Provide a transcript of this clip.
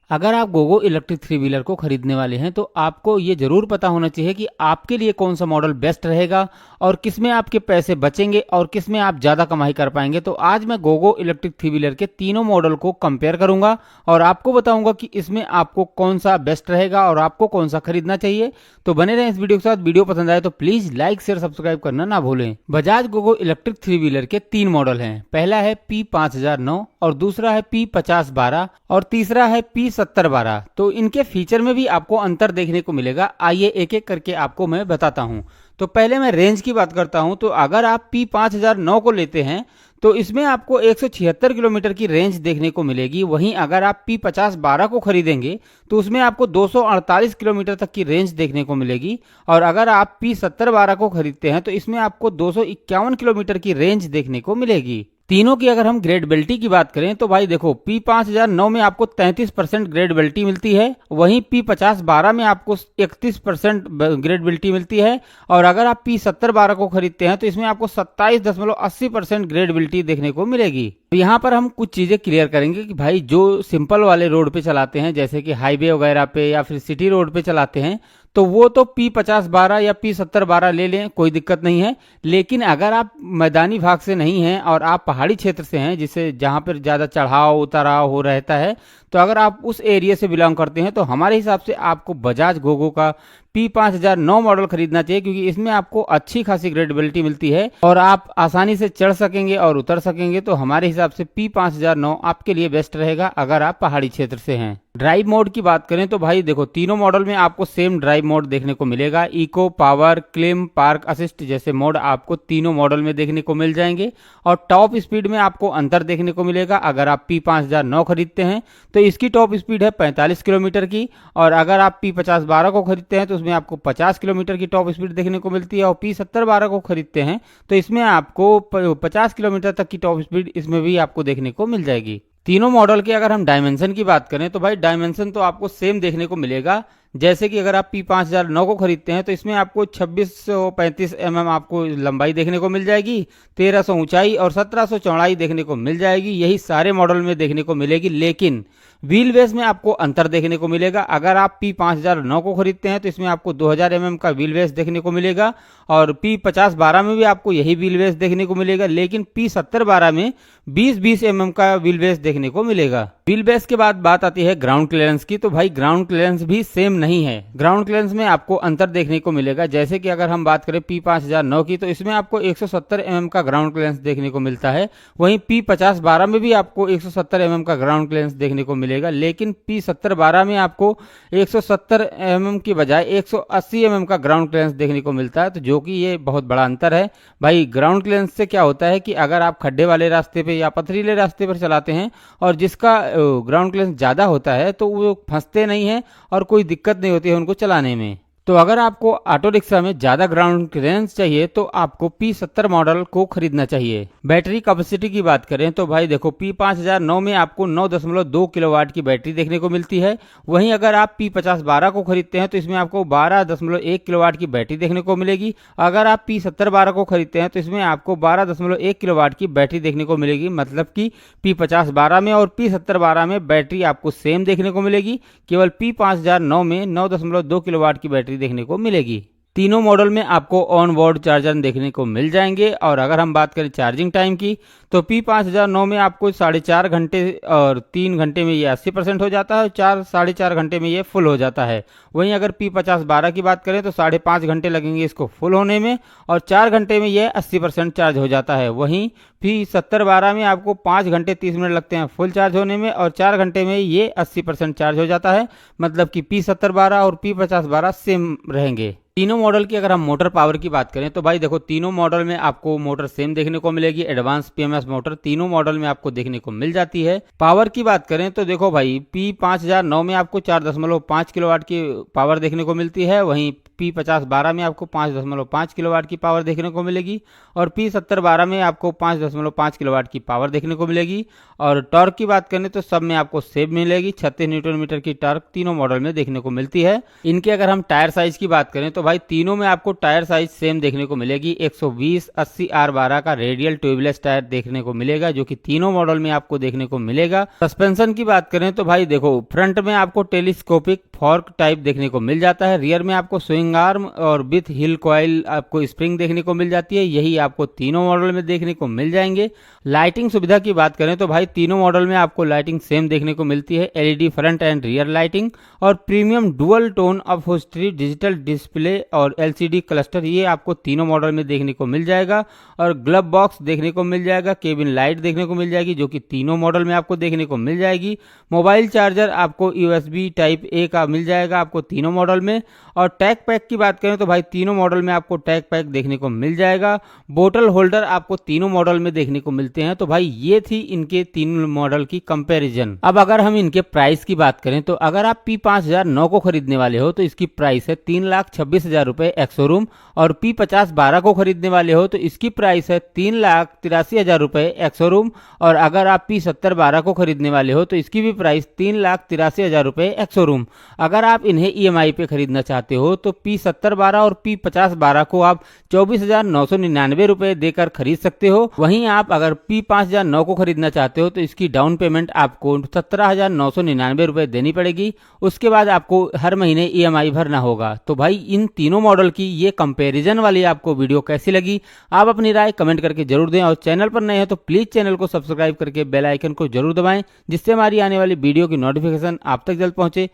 अगर आप Gogo electric three wheeler को खरीदने वाले हैं तो आपको ये जरूर पता होना चाहिए कि आपके लिए कौन सा मॉडल बेस्ट रहेगा और किसमें आपके पैसे बचेंगे और किसमें आप ज़्यादा कमाई कर पाएंगे। तो आज मैं गोगो इलेक्ट्रिक थ्री व्हीलर के तीनों मॉडल को कंपेयर करूंगा और आपको बताऊंगा कि इसमें आपको कौन सा बेस्ट रहेगा और आपको कौन सा खरीदना चाहिए। तो बने रहें इस वीडियो के साथ। वीडियो पसंद आए तो प्लीज लाइक शेयर सब्सक्राइब करना ना भूलें। Bajaj Gogo electric three wheeler के तीन मॉडल हैं। पहला है P5009 और दूसरा है P5012 और तीसरा है P7012। तो इनके फीचर में भी आपको अंतर देखने को मिलेगा। आइए एक एक करके आपको मैं बताता हूं। तो पहले मैं रेंज की बात करता हूं। तो अगर आप P5009 को लेते हैं तो इसमें आपको 176 किलोमीटर की रेंज देखने को मिलेगी। वहीं अगर आप P5012 को खरीदेंगे तो उसमें आपको 248 किलोमीटर तक की रेंज देखने को मिलेगी। और अगर आप P7012 को खरीदते हैं तो इसमें आपको 251 किलोमीटर की रेंज देखने को मिलेगी। तीनों की अगर हम ग्रेडेबिलिटी की बात करें तो भाई देखो, P5009 में आपको 33% ग्रेडेबिलिटी मिलती है, वहीं P5012 में आपको 31% ग्रेडेबिलिटी मिलती है। और अगर आप P7012 को खरीदते हैं तो इसमें आपको 27.80% ग्रेडेबिलिटी देखने को मिलेगी। तो यहाँ पर हम कुछ चीजें क्लियर करेंगे कि भाई जो सिंपल वाले रोड पे चलाते हैं, जैसे कि हाईवे वगैरह पे या फिर सिटी रोड पे चलाते हैं, तो वो तो P5012 या P7012 ले लें, कोई दिक्कत नहीं है। लेकिन अगर आप मैदानी भाग से नहीं हैं और आप पहाड़ी क्षेत्र से हैं, जिसे जहां पर ज़्यादा चढ़ाव उतराव हो रहता है, तो अगर आप उस एरिया से बिलोंग करते हैं तो हमारे हिसाब से आपको बजाज गोगो का P5009 मॉडल खरीदना चाहिए, क्योंकि इसमें आपको अच्छी खासी ग्रेडेबिलिटी मिलती है और आप आसानी से चढ़ सकेंगे और उतर सकेंगे। तो हमारे हिसाब से P5009 आपके लिए बेस्ट रहेगा अगर आप पहाड़ी क्षेत्र से हैं। ड्राइव मोड की बात करें तो भाई देखो, तीनों मॉडल में आपको सेम ड्राइव मोड देखने को मिलेगा। Eco, power, claim, park assist जैसे मोड आपको तीनों मॉडल में देखने को मिल जाएंगे। और टॉप स्पीड में आपको अंतर देखने को मिलेगा। अगर आप P5009 खरीदते हैं तो इसकी टॉप स्पीड है 45 किलोमीटर की, और अगर आप P5012 को खरीदते हैं तो उसमें आपको 50 किलोमीटर की टॉप स्पीड देखने को मिलती है। और P7012 को खरीदते हैं तो इसमें आपको 50 किलोमीटर तक की टॉप स्पीड इसमें भी आपको देखने को मिल जाएगी। तीनों मॉडल के अगर हम डायमेंशन की बात करें तो भाई डायमेंशन तो आपको सेम देखने को मिलेगा। जैसे कि अगर आप P5009 को खरीदते हैं तो इसमें आपको 2635 mm आपको लंबाई देखने को मिल जाएगी, 1300 ऊंचाई और 1700 चौड़ाई देखने को मिल जाएगी। यही सारे मॉडल में देखने को मिलेगी। लेकिन व्हील बेस में आपको अंतर देखने को मिलेगा। अगर आप P5009 को खरीदते हैं तो इसमें आपको 2000 mm का व्हील बेस देखने को मिलेगा और P5012 में भी आपको यही व्हील बेस देखने को मिलेगा। लेकिन P7012 में 20-20 mm का व्हील बेस देखने को मिलेगा। व्हील बेस के बाद बात आती है ग्राउंड क्लियरेंस की। तो भाई ग्राउंड क्लियरेंस भी सेम नहीं है। ग्राउंड क्लियरेंस में आपको अंतर देखने को मिलेगा। जैसे कि अगर हम बात करें P5009 की तो इसमें आपको 170 mm का ग्राउंड क्लियरेंस देखने को मिलता है। वहीं P5012 में भी आपको 170 mm का ग्राउंड क्लियरेंस देखने को मिलेगा। लेकिन P7012 में आपको 170 mm की बजाय 180 mm का ग्राउंड क्लियरेंस देखने को मिलता है। तो जो कि ये बहुत बड़ा अंतर है। भाई ग्राउंड क्लियरेंस से क्या होता है कि अगर आप खड्डे वाले रास्ते पे या पथरीले रास्ते पर चलाते हैं और जिसका ग्राउंड क्लियरेंस ज़्यादा होता है तो वो फंसते नहीं है और कोई दिक्कत नहीं होती है उनको चलाने में। तो अगर आपको ऑटो रिक्शा में ज़्यादा ग्राउंड क्लियरेंस चाहिए तो आपको P70 मॉडल को खरीदना चाहिए। बैटरी कैपेसिटी की बात करें तो भाई देखो, P5009 में आपको 9.2 किलोवाट की बैटरी देखने को मिलती है। वहीं अगर आप P5012 को खरीदते हैं तो इसमें आपको 12.1 किलोवाट की बैटरी देखने को मिलेगी। अगर आप P7012 को खरीदते हैं तो इसमें आपको 12.1 किलोवाट की बैटरी देखने को मिलेगी। मतलब कि P5012 में और P7012 में बैटरी आपको सेम देखने को मिलेगी। केवल P5009 में 9.2 किलोवाट की बैटरी देखने को मिलेगी। तीनों मॉडल में आपको ऑन बोर्ड चार्जर देखने को मिल जाएंगे। और अगर हम बात करें चार्जिंग टाइम की तो P5009 में आपको 4.5 घंटे और 3 घंटे में ये 80% हो जाता है और 4-4.5 घंटे में ये फुल हो जाता है। वहीं अगर P5012 की बात करें तो 5.5 घंटे लगेंगे इसको फुल होने में और 4 घंटे में ये 80% चार्ज हो जाता है। वहीं P7012 में आपको 5 घंटे 30 मिनट लगते हैं फुल चार्ज होने में और 4 घंटे में ये 80% चार्ज हो जाता है। मतलब कि P7012 और P5012 सेम रहेंगे। तीनों मॉडल की अगर हम मोटर पावर की बात करें तो भाई देखो, तीनों मॉडल में आपको मोटर सेम देखने को मिलेगी। एडवांस PMS मोटर तीनों मॉडल में आपको देखने को मिल जाती है। पावर की बात करें तो देखो भाई, P5009 में आपको 4.5 किलोवाट की पावर देखने को मिलती है। वहीं P5012 में आपको 5.5 किलोवाट की पावर देखने को मिलेगी और P7012 में आपको 5.5 किलोवाट की पावर देखने को मिलेगी। और टॉर्क की बात करें तो सब में आपको सेम मिलेगी, 36 न्यूटन मीटर की टॉर्क तीनों मॉडल में देखने को मिलती है। इनके अगर हम टायर साइज की बात करें तो भाई तीनों में आपको टायर साइज सेम देखने को मिलेगी। 120/80R12 का रेडियल ट्यूबलेस टायर देखने को मिलेगा जो कि तीनों मॉडल में आपको देखने को मिलेगा। सस्पेंशन की बात करें तो भाई देखो, फ्रंट में आपको टेलीस्कोपिक फॉर्क टाइप देखने को मिल जाता है, रियर में आपको स्विंग आर्म और विथ हिल कॉइल आपको स्प्रिंग देखने को मिल जाती है। यही आपको तीनों मॉडल में देखने को मिल जाएंगे। लाइटिंग सुविधा की बात करें तो भाई तीनों मॉडल में आपको लाइटिंग सेम देखने को मिलती है, LED front end rear lighting और premium dual tone upholstery digital display और एलसीडी क्लस्टर, ये आपको तीनों मॉडल में देखने को मिल जाएगा। और ग्लव बॉक्स देखने को मिल जाएगा, केबिन लाइट देखने को मिल जाएगी जो कि तीनों मॉडल में आपको देखने को मिल जाएगी। मोबाइल चार्जर आपको यूएसबी टाइप ए का मिल जाएगा आपको तीनों मॉडल में। और टैग पैक की बात करें तो भाई तीनों मॉडल में आपको टैग पैक देखने को मिल जाएगा। बोतल होल्डर आपको तीनों मॉडल में देखने को मिलते हैं। तो भाई ये थी इनके तीनों मॉडल की कंपैरिजन। अब अगर हम इनके प्राइस की बात करें तो अगर आप P5009 को खरीदने वाले हो तो इसकी प्राइस है 3,26,000 रुपए एक्स शोरूम, और P5012 को खरीदने वाले हो तो इसकी प्राइस है 3,83,000 रुपए एक्स शोरूम, और अगर आप P7012 को खरीदने वाले हो तो इसकी भी प्राइस 3,83,000 रुपए एक्स शोरूम। अगर आप इन्हें EMI पे खरीदना चाहते हो तो P7012 और P5012 को आप 24,999 रुपए देकर खरीद सकते हो। वहीं आप अगर P5009 को खरीदना चाहते हो तो इसकी डाउन पेमेंट आपको 17,999 रुपए देनी पड़ेगी। उसके बाद आपको हर महीने EMI भरना होगा। तो भाई इन तीनों मॉडल की ये कंपैरिजन वाली आपको वीडियो कैसी लगी, आप अपनी राय कमेंट करके जरूर दें। और चैनल पर नए हैं तो प्लीज चैनल को सब्सक्राइब करके बेल आइकन को जरूर दबाएं, जिससे हमारी आने वाली वीडियो की नोटिफिकेशन आप तक जल्द पहुंचे।